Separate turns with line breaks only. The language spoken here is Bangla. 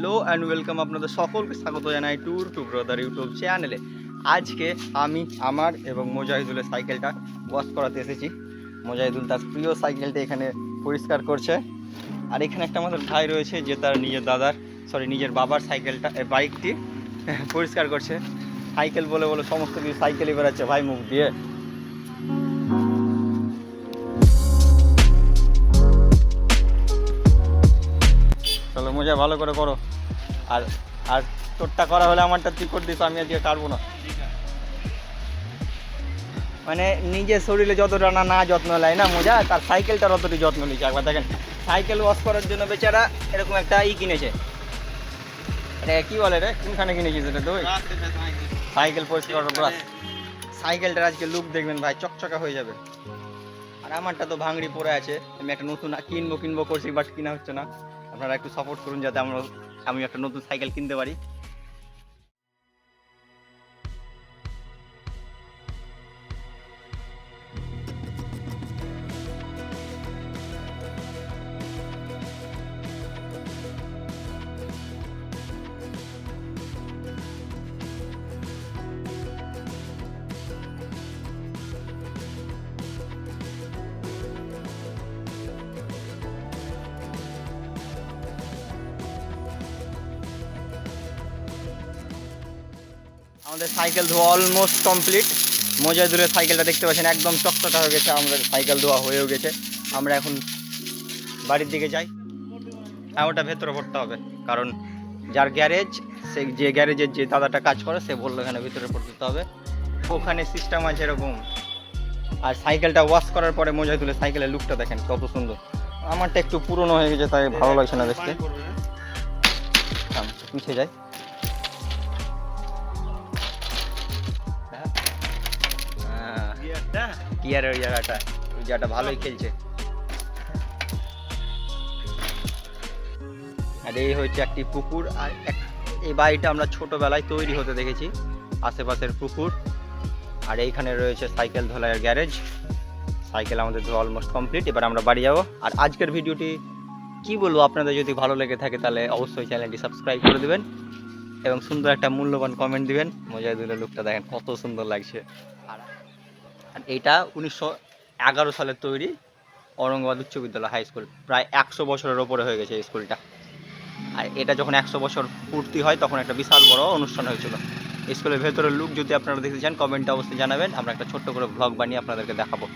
হ্যালো অ্যান্ড ওয়েলকাম, আপনাদের সকলকে স্বাগত জানাই ট্যুর টু ব্রাদার ইউটিউব চ্যানেলে। আজকে আমি আমার এবং মোজাহিদুলের সাইকেলটা ওয়াশ করাতে এসেছি। মোজাহিদুল তার প্রিয় সাইকেলটা এখানে পরিষ্কার করছে, আর এখানে একটা আমাদের ভাই রয়েছে যে তার নিজের বাবার সাইকেলটা বাইকটি পরিষ্কার করছে। সাইকেল বলে বলে সমস্ত কিছু সাইকেলই বেড়াচ্ছে ভাই মুখ দিয়ে। চলো মোজা ভালো করে করো, আর আর তোরটা করা হলে আমারটা তুই করে দিস, আমি আজকে কাটবো না। মানে নিজের শরীরে যতটা না যত্ন নেয় না মোজা, তার সাইকেলটার অতটি যত্ন নিচ্ছে। একবার দেখেন, সাইকেল ওয়াশ করার জন্য বেচারা এরকম একটা কিনেছে। এটা কি বলে রে, কোনখানে কিনেছিস এটা তুই? সাইকেল পরিষ্কার করার ব্রাশ। সাইকেলটার আজকে লুক দেখবেন ভাই, চকচকা হয়ে যাবে। আর আমারটা তো ভাঙড়ি পড়ে আছে, আমি একটা নতুন কিনবো করছি, বাট কিনা হচ্ছে না। আপনারা একটু সাপোর্ট করুন যাতে আমি একটা নতুন সাইকেল কিনতে পারি। আমাদের সাইকেল ধোয়া অলমোস্ট কমপ্লিট। মোজাহিদুলের সাইকেলটা দেখতে পাচ্ছেন একদম চকচকা হয়ে গেছে, আমাদের সাইকেল ধোয়া হয়েও গেছে। আমরা এখন বাড়ির দিকে যাই। হ্যাঁ, ওটা ভেতরে পড়তে হবে, কারণ যার গ্যারেজ, সে যে গ্যারেজের যে দাদাটা কাজ করে সে বললো এখানে ভিতরে পড়তে হবে, ওখানে সিস্টেম আছে এরকম। আর সাইকেলটা ওয়াশ করার পরে মোজাহিদুলের সাইকেলের লুকটা দেখেন কত সুন্দর। আমারটা একটু পুরনো হয়ে গেছে, তাই ভালো লাগছে না দেখতে। পিছিয়ে যাই। গিয়ারের ওই জায়গাটা ভালোই খেলছে। আর এই হচ্ছে একটি পুকুর, আর এই বাড়িটা আমরা ছোটবেলায় তৈরি হতে দেখেছি, আশেপাশের পুকুর। আর এইখানে রয়েছে সাইকেল ধোলাইয়ের গ্যারেজ। সাইকেল আমাদের ধোয়া অলমোস্ট কমপ্লিট, এবার আমরা বাড়ি যাবো। আর আজকের ভিডিওটি কি বলবো, আপনাদের যদি ভালো লেগে থাকে তাহলে অবশ্যই চ্যানেলটি সাবস্ক্রাইব করে দেবেন এবং সুন্দর একটা মূল্যবান কমেন্ট দিবেন। মোজাহিদুলের লুকটা দেখেন কত সুন্দর লাগছে। আর এইটা 1911 সালের তৈরি, ঔরঙ্গাবাদ উচ্চ বিদ্যালয় হাই স্কুল। প্রায় 100 বছরের ওপরে হয়ে গেছে এই স্কুলটা। আর এটা যখন 100 বছর পূর্তি হয় তখন একটা বিশাল বড় অনুষ্ঠান হয়েছিল। স্কুলের ভেতরের লুক যদি আপনারা দেখতে চান কমেন্টে অবশ্যই জানাবেন, আমরা একটা ছোট্ট করে ব্লগ বানিয়ে আপনাদেরকে দেখাবো।